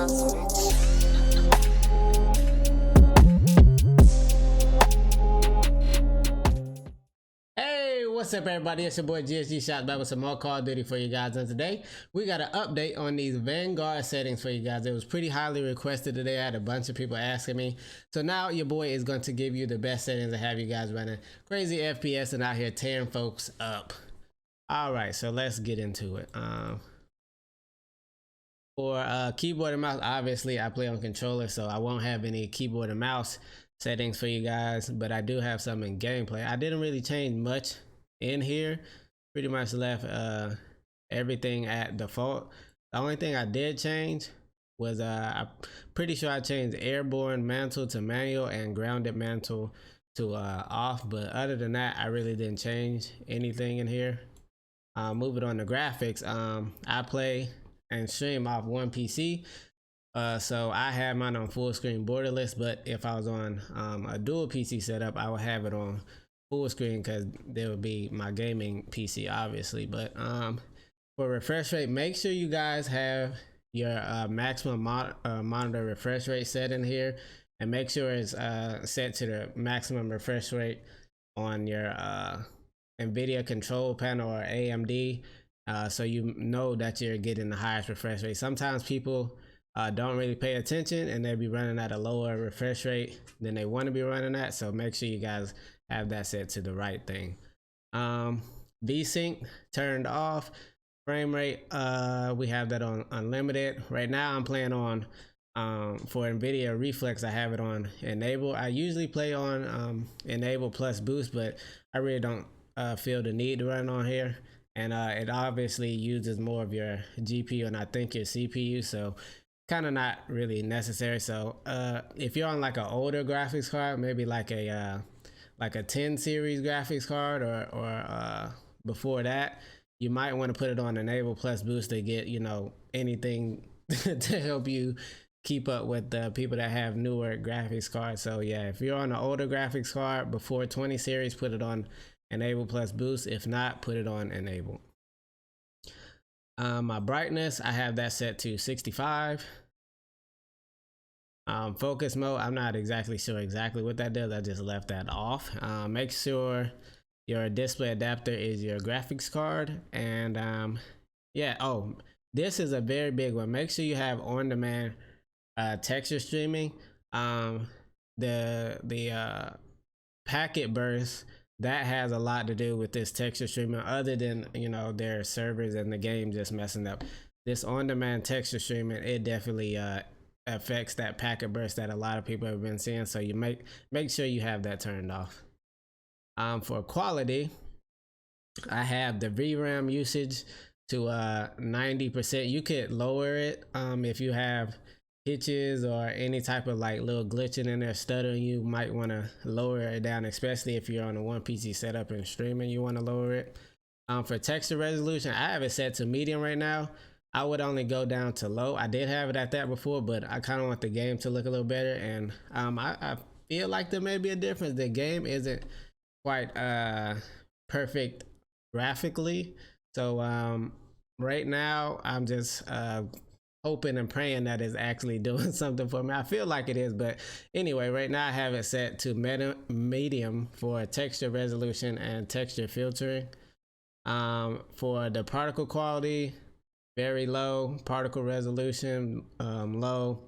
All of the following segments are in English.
What's up, everybody? It's your boy GSG Shots back with some more Call of Duty for you guys, and today we got an update on these Vanguard settings for you guys. It was pretty highly requested today. I had a bunch of people asking me, so now your boy is going to give you the best settings and have you guys running crazy FPS and out here tearing folks up. All right, so let's get into it. For keyboard and mouse, obviously I play on controller, so I won't have any keyboard and mouse settings for you guys, but I do have some in gameplay. I didn't really change much in here, pretty much left everything at default. The only thing I did change was I'm pretty sure I changed Airborne Mantle to manual and Grounded Mantle to off, but other than that I really didn't change anything in here. Moving on to graphics, I play and stream off one PC, so I have mine on full screen borderless, but if I was on a dual PC setup I would have it on full screen because there would be my gaming PC obviously. But for refresh rate, make sure you guys have your maximum monitor refresh rate set in here, and make sure it's set to the maximum refresh rate on your Nvidia control panel or AMD, so you know that you're getting the highest refresh rate. Sometimes people don't really pay attention and they'll be running at a lower refresh rate than they want to be running at, so make sure you guys have that set to the right thing. VSync turned off. Frame rate, we have that on unlimited. Right now I'm playing on for Nvidia Reflex, I have it on enable. I usually play on enable plus boost, but I really don't feel the need to run on here, and it obviously uses more of your GPU and I think your CPU, so kind of not really necessary. So if you're on like an older graphics card, maybe like a 10 series graphics card or before that, you might want to put it on enable plus boost to get, you know, anything to help you keep up with the people that have newer graphics cards. So yeah, if you're on an older graphics card before 20 series, put it on enable plus boost. If not, put it on enable. My brightness, I have that set to 65. Focus mode, I'm not exactly sure what that does. I just left that off. Make sure your display adapter is your graphics card, and yeah, oh, this is a very big one. Make sure you have on-demand texture streaming. The packet burst, that has a lot to do with this texture streaming, other than, you know, their servers and the game just messing up. This on-demand texture streaming, it definitely affects that packet burst that a lot of people have been seeing, so you make sure you have that turned off. For quality, I have the VRAM usage to 90%. You could lower it if you have hitches or any type of like little glitching in there, stuttering. You might want to lower it down, especially if you're on a one PC setup and streaming, you want to lower it. For texture resolution, I have it set to medium right now. I would only go down to low. I did have it at that before, but I kind of want the game to look a little better, and I feel like there may be a difference. The game isn't quite perfect graphically, so right now I'm just hoping and praying that it's actually doing something for me. I feel like it is, but anyway, right now I have it set to medium for texture resolution and texture filtering. For the particle quality, very low. Particle resolution, low.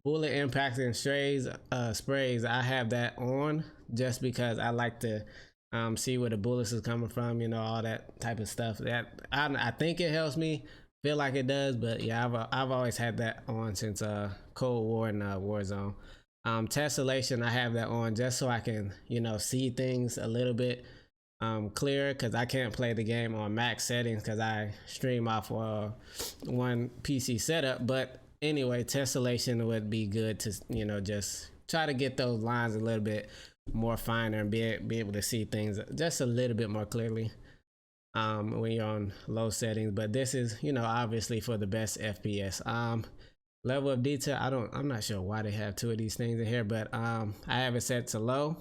Bullet impacts and sprays, I have that on just because I like to see where the bullets is coming from, you know, all that type of stuff. That I think it helps me, feel like it does, but yeah, I've always had that on since Cold War and Warzone. Tessellation, I have that on just so I can, you know, see things a little bit clearer, because I can't play the game on max settings because I stream off one PC setup. But anyway, tessellation would be good to, you know, just try to get those lines a little bit more finer and be able to see things just a little bit more clearly when you're on low settings. But this is, you know, obviously for the best FPS. Level of detail, I'm not sure why they have two of these things in here, but I have it set to low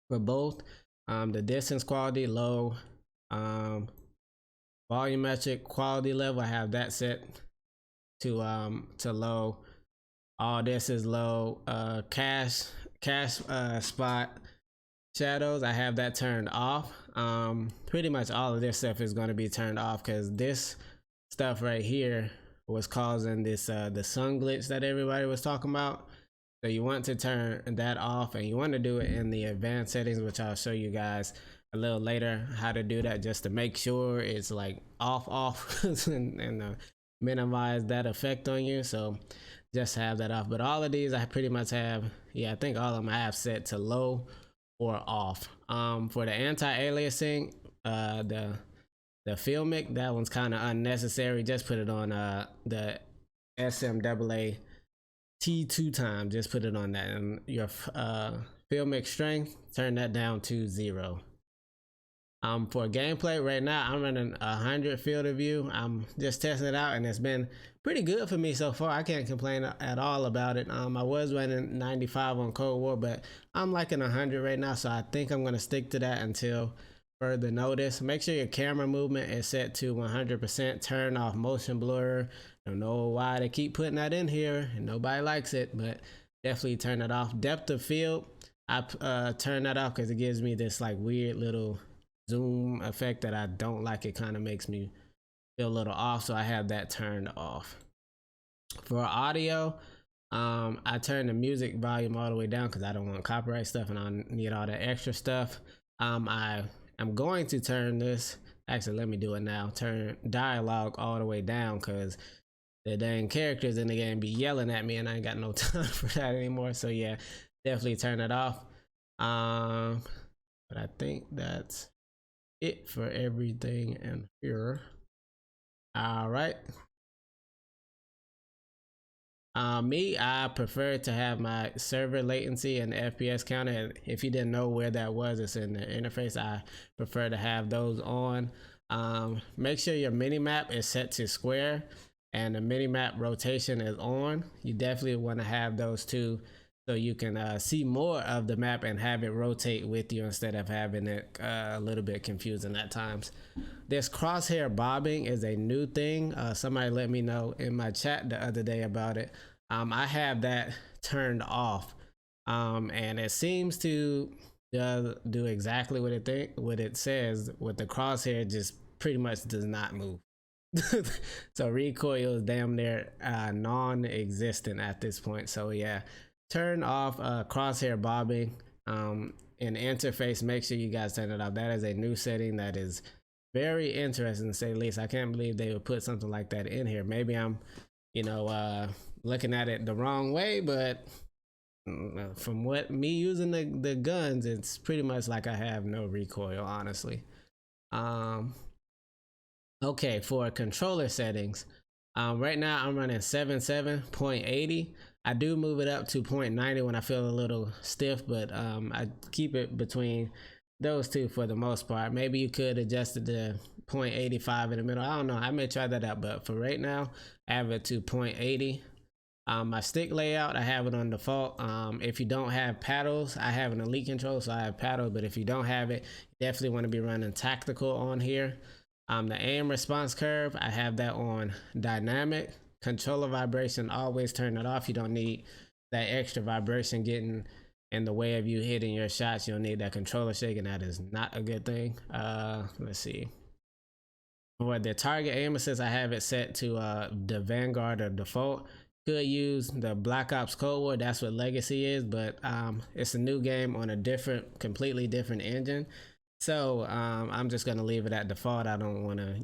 for both. The distance quality, low. Volumetric quality level, I have that set to low. All this is low. Cash spot shadows, I have that turned off. Pretty much all of this stuff is going to be turned off because this stuff right here was causing this the sun glitch that everybody was talking about. So you want to turn that off, and you want to do it in the advanced settings, which I'll show you guys a little later how to do that, just to make sure it's like off and minimize that effect on you. So just have that off. But all of these I pretty much have, yeah, I think all of them I have set to low or off. For the anti-aliasing, the filmic, that one's kind of unnecessary. Just put it on the SMAA T2 time. Just put it on that, and your filmic strength, turn that down to 0. For gameplay right now, I'm running 100 field of view. I'm just testing it out, and it's been pretty good for me so far. I can't complain at all about it. I was running 95 on Cold War, but I'm liking 100 right now, so I think I'm gonna stick to that until further notice. Make sure your camera movement is set to 100%. Turn off motion blur. Don't know why they keep putting that in here and nobody likes it, but definitely turn it off. Depth of field, I turn that off because it gives me this like weird little zoom effect that I don't like. It kind of makes me feel a little off, so I have that turned off. For audio, I turn the music volume all the way down because I don't want copyright stuff and I need all that extra stuff. I am going to turn this, actually let me do it now, turn dialogue all the way down because the dang characters in the game be yelling at me and I ain't got no time for that anymore. So yeah, definitely turn it off. But I think that's it for everything in here. All right. I prefer to have my server latency and FPS counter. If you didn't know where that was, it's in the interface. I prefer to have those on. Make sure your minimap is set to square and the minimap rotation is on. You definitely want to have those two so you can see more of the map and have it rotate with you instead of having it a little bit confusing at times. This crosshair bobbing is a new thing. Somebody let me know in my chat the other day about it. I have that turned off, and it seems to do exactly what it says. With the crosshair, just pretty much does not move. So recoil is damn near non-existent at this point. So yeah, turn off crosshair bobbing in interface. Make sure you guys turn it off. That is a new setting that is very interesting to say the least. I can't believe they would put something like that in here. Maybe I'm, looking at it the wrong way, but from what me using the guns, it's pretty much like I have no recoil, honestly. Okay, for controller settings, right now I'm running 7.7.80. I do move it up to 0.90 when I feel a little stiff, but I keep it between those two for the most part. Maybe you could adjust it to 0.85 in the middle. I don't know. I may try that out, but for right now, I have it to 0.80. My stick layout, I have it on default. If you don't have paddles, I have an elite control, so I have paddle. But if you don't have it, you definitely want to be running tactical on here. The aim response curve, I have that on dynamic. Controller vibration, always turn it off. You don't need that extra vibration getting in the way of you hitting your shots. You'll need that controller shaking. That is not a good thing. Let's see. For the target aim assist, I have it set to the Vanguard or default. Could use the Black Ops Cold War, that's what Legacy is, but it's a new game on a completely different engine. So I'm just gonna leave it at default. I don't want to,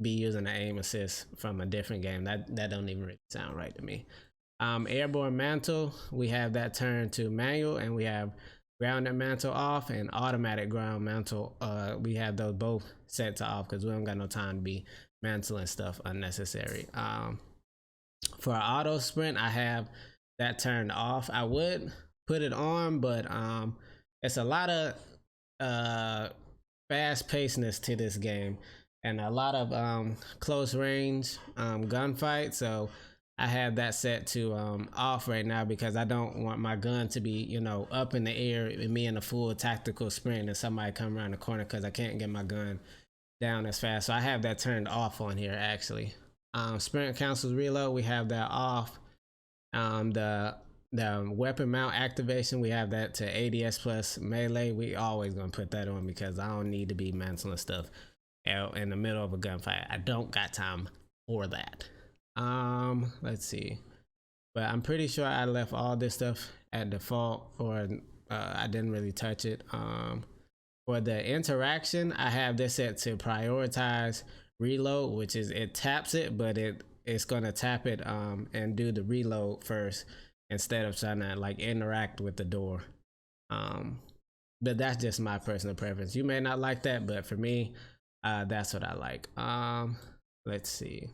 be using the aim assist from a different game. That don't even really sound right to me. Airborne Mantle, we have that turned to manual, and we have grounded mantle off and automatic ground mantle. We have those both set to off because we don't got no time to be mantling stuff unnecessary. For auto sprint, I have that turned off. I would put it on, but it's a lot of fast pacedness to this game and a lot of close range gunfight. So I have that set to off right now because I don't want my gun to be, up in the air and me in a full tactical sprint and somebody come around the corner because I can't get my gun down as fast. So I have that turned off on here actually. Sprint cancels reload, we have that off. The weapon mount activation, we have that to ADS plus melee. We always gonna put that on because I don't need to be mantling stuff out in the middle of a gunfight. I don't got time for that. Let's see, but I'm pretty sure I left all this stuff at default, or I didn't really touch it. For the interaction, I have this set to prioritize reload, which is it taps it, but it's gonna tap it and do the reload first instead of trying to like interact with the door. But that's just my personal preference. You may not like that, but for me, that's what I like. Let's see.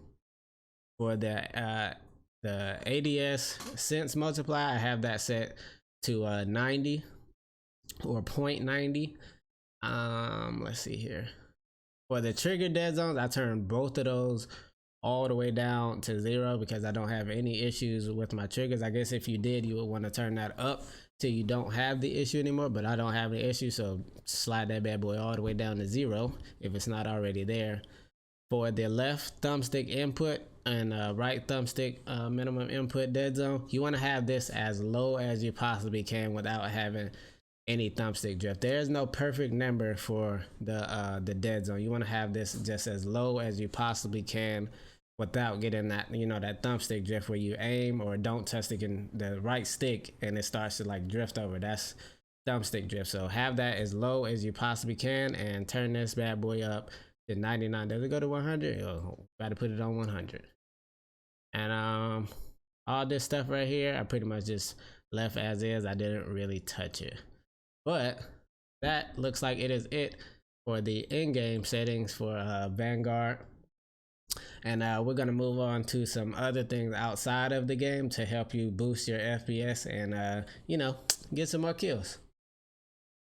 For the ADS sense multiplier, I have that set to 90 or 0.90. Let's see here. For the trigger dead zones, I turned both of those all the way down to 0 because I don't have any issues with my triggers. I guess if you did, you would want to turn that up till you don't have the issue anymore, but I don't have the issue, so slide that bad boy all the way down to 0 if it's not already there. For the left thumbstick input and right thumbstick minimum input dead zone, you want to have this as low as you possibly can without having any thumbstick drift. There's no perfect number for the dead zone. You want to have this just as low as you possibly can without getting that, you know, that thumbstick drift where you aim or don't touch the right stick and it starts to like drift over. That's thumbstick drift. So have that as low as you possibly can and turn this bad boy up to 99. Does it go to 100? Oh, gotta put it on 100. And all this stuff right here, I pretty much just left as is. I didn't really touch it. But that looks like it is it for the in-game settings for Vanguard. And we're going to move on to some other things outside of the game to help you boost your FPS and, you know, get some more kills.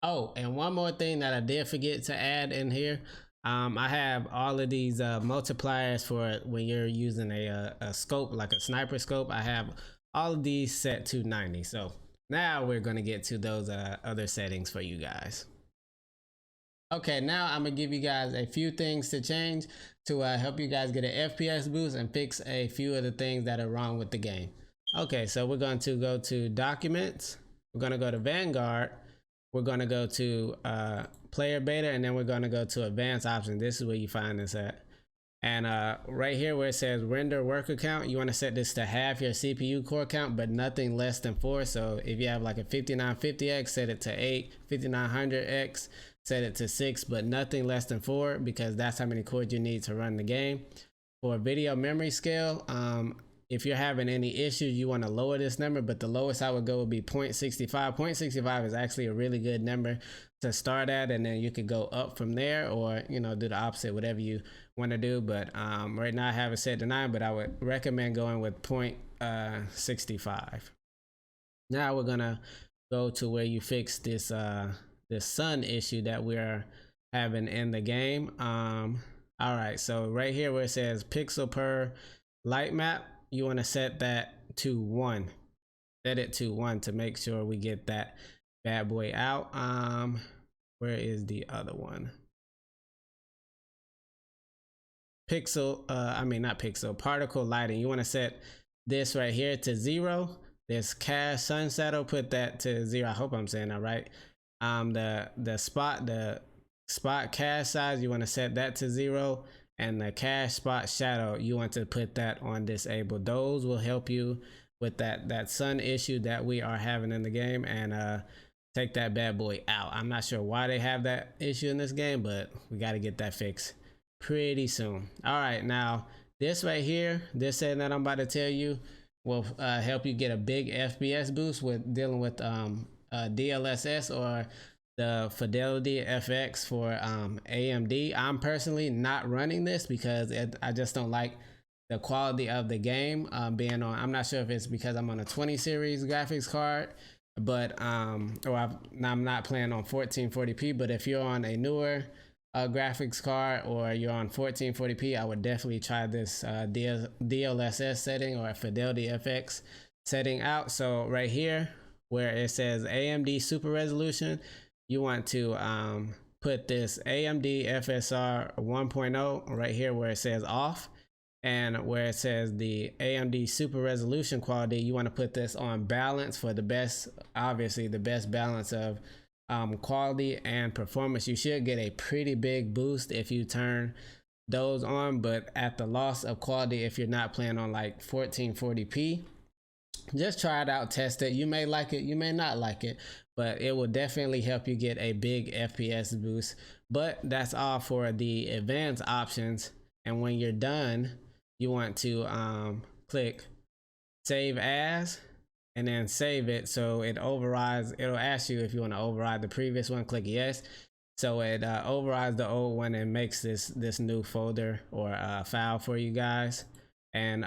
Oh, and one more thing that I did forget to add in here. I have all of these multipliers for when you're using a scope, like a sniper scope. I have all of these set to 90. So now we're going to get to those other settings for you guys. Okay, now I'm gonna give you guys a few things to change to help you guys get an FPS boost and fix a few of the things that are wrong with the game. Okay, so we're going to go to Documents. We're gonna go to Vanguard. We're gonna go to Player Beta, and then we're gonna go to Advanced Options. This is where you find this at. And right here where it says Render Worker Count, you want to set this to half your CPU core count, but nothing less than 4. So if you have like a 5950X, set it to 8, 5900X, set it to 6, but nothing less than 4 because that's how many cores you need to run the game. For video memory scale, if you're having any issues, you want to lower this number, but the lowest I would go would be 0.65. 0.65 is actually a really good number to start at, and then you could go up from there, or you know, do the opposite, whatever you want to do. But right now I have it set to 9, but I would recommend going with 0.65. Now we're gonna go to where you fix this this sun issue that we're having in the game. All right, so right here where it says pixel per light map, you want to set that to 1. Set it to 1 to make sure we get that bad boy out. Where is the other one? Pixel, I mean not pixel, particle lighting. You want to set this right here to 0. This cast sun shadow, put that to 0. I hope I'm saying that right. The spot cast size, you want to set that to 0, and the cast spot shadow, you want to put that on disabled. Those will help you with that sun issue that we are having in the game, and take that bad boy out. I'm not sure why they have that issue in this game, but we got to get that fixed pretty soon. All right, now this right here, this setting that I'm about to tell you will help you get a big FPS boost with dealing with DLSS or the Fidelity FX for AMD. I'm personally not running this because I just don't like the quality of the game being on. I'm not sure if it's because I'm on a 20 series graphics card, but I'm not playing on 1440p. But if you're on a newer graphics card or you're on 1440p, I would definitely try this DLSS setting or Fidelity FX setting out. So right here where it says AMD Super Resolution, you want to put this AMD FSR 1.0 right here where it says off, and where it says the AMD super resolution quality, you want to put this on balance for the best, obviously the best balance of quality and performance. You should get a pretty big boost if you turn those on, but at the loss of quality if you're not playing on like 1440p. Just try it out, test it. You may like it, you may not like it, but it will definitely help you get a big FPS boost. But that's all for the advanced options, and when you're done, you want to click save as, and then save it so it overrides. It'll ask you if you want to override the previous one. Click yes, so it overrides the old one and makes this new folder or file for you guys. And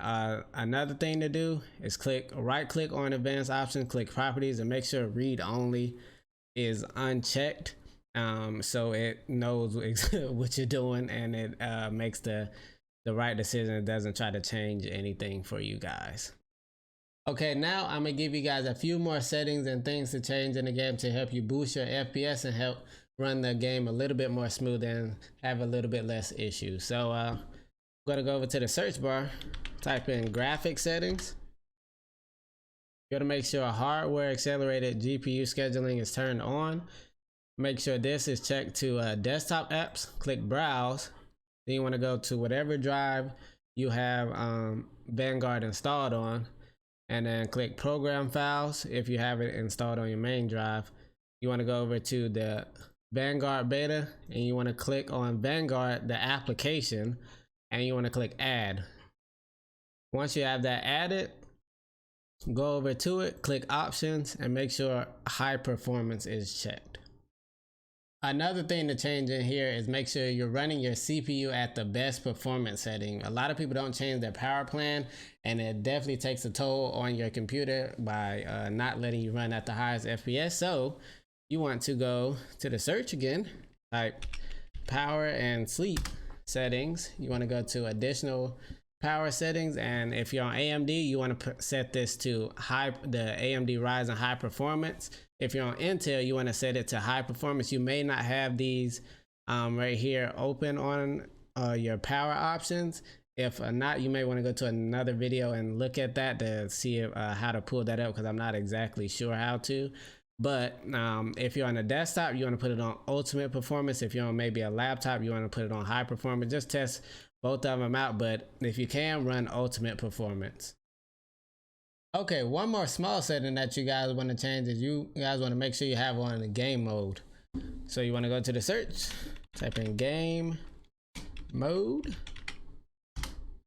another thing to do is right click on advanced option, click properties, and make sure read only is unchecked, so it knows what you're doing, and it makes the right decision. It doesn't try to change anything for you guys. Okay, now I'm gonna give you guys a few more settings and things to change in the game to help you boost your FPS and help run the game a little bit more smooth and have a little bit less issues. So I'm gonna go over to the search bar, type in graphic settings. You gotta make sure hardware accelerated GPU scheduling is turned on. Make sure this is checked to desktop apps. Click browse. Then you want to go to whatever drive you have Vanguard installed on, and then click program files if you have it installed on your main drive. You want to go over to the Vanguard beta, and you want to click on Vanguard the application, and you want to click add. Once you have that added, go over to it, click options, and make sure high performance is checked. Another thing to change in here is make sure you're running your CPU at the best performance setting. A lot of people don't change their power plan, and it definitely takes a toll on your computer by not letting you run at the highest FPS. So you want to go to the search again, type power and sleep settings. You want to go to additional power settings, and if you're on AMD, you want to set this to the AMD Ryzen high performance. If you're on Intel, you want to set it to high performance. You may not have these right here open on your power options. If not, you may want to go to another video and look at that to see how to pull that up, because I'm not exactly sure how to. But if you're on a desktop, you want to put it on ultimate performance. If you're on maybe a laptop, you want to put it on high performance. Just test both of them out, but if you can, run ultimate performance. Okay, one more small setting that you guys want to change is you guys want to make sure you have on the game mode. So you want to go to the search, type in game mode,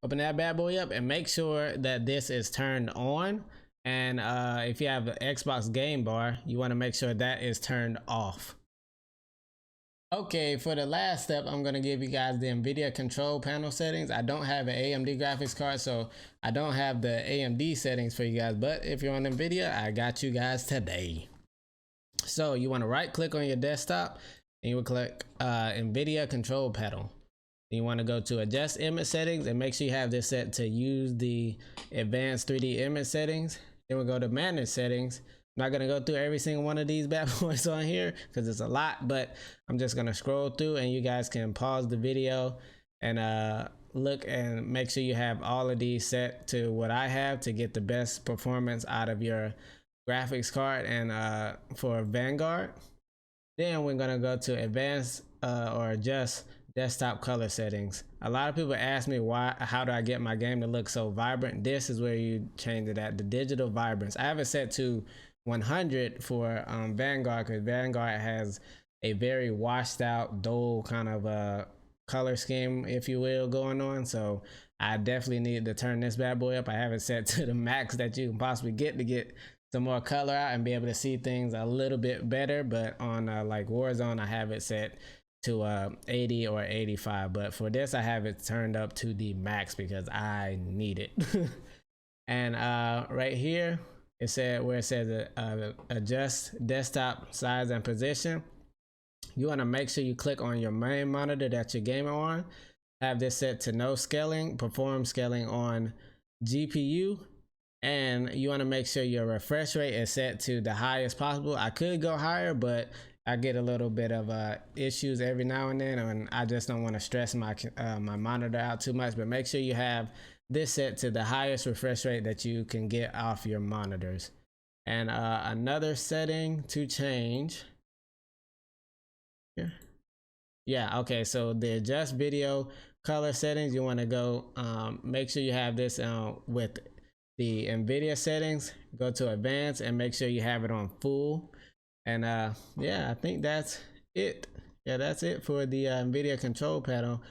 open that bad boy up, and make sure that this is turned on. And if you have the Xbox game bar, you want to make sure that is turned off. Okay, for the last step, I'm going to give you guys the Nvidia control panel settings. I don't have an AMD graphics card, so I don't have the AMD settings for you guys, but if you're on Nvidia, I got you guys today. So you want to right click on your desktop, and you will click Nvidia control panel. You want to go to adjust image settings and make sure you have this set to use the advanced 3D image settings. Then we'll go to manage settings. I'm not gonna go through every single one of these bad boys on here because it's a lot, but I'm just gonna scroll through, and you guys can pause the video and look and make sure you have all of these set to what I have to get the best performance out of your graphics card and for Vanguard. Then we're gonna go to advanced or adjust desktop color settings. A lot of people ask me how do I get my game to look so vibrant. This is where you change it at the digital vibrance. I have it set to 100 for Vanguard, because Vanguard has a very washed out, dull kind of color scheme, if you will, going on. So I definitely need to turn this bad boy up. I have it set to the max that you can possibly get to get some more color out and be able to see things a little bit better. But on like Warzone, I have it set to 80 or 85, but for this I have it turned up to the max because I need it. And right here it said where it says adjust desktop size and position, you want to make sure you click on your main monitor that you're gaming on. Have this set to no scaling, perform scaling on GPU, and you want to make sure your refresh rate is set to the highest possible. I could go higher, but I get a little bit of issues every now and then, and I just don't want to stress my my monitor out too much. But make sure you have this set to the highest refresh rate that you can get off your monitors. And another setting to change here. Yeah, okay, so the adjust video color settings, you want to go make sure you have this with the Nvidia settings. Go to advanced and make sure you have it on full. And yeah, I think that's it. Yeah, that's it for the Nvidia control panel.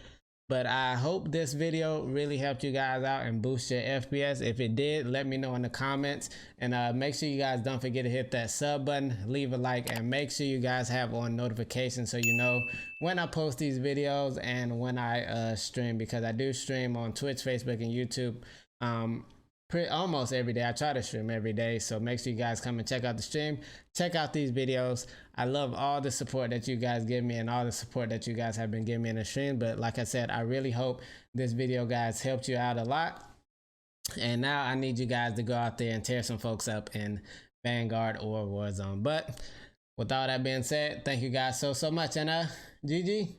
But I hope this video really helped you guys out and boost your FPS. If it did, let me know in the comments. And make sure you guys don't forget to hit that sub button, leave a like, and make sure you guys have on notifications so you know when I post these videos and when I stream, because I do stream on Twitch, Facebook, and YouTube almost every day. I try to stream every day, so make sure you guys come and check out the stream, check out these videos. I love all the support that you guys give me and all the support that you guys have been giving me in the stream. But like I said, I really hope this video guys helped you out a lot. And now I need you guys to go out there and tear some folks up in Vanguard or Warzone. But with all that being said, thank you guys so much, and GG.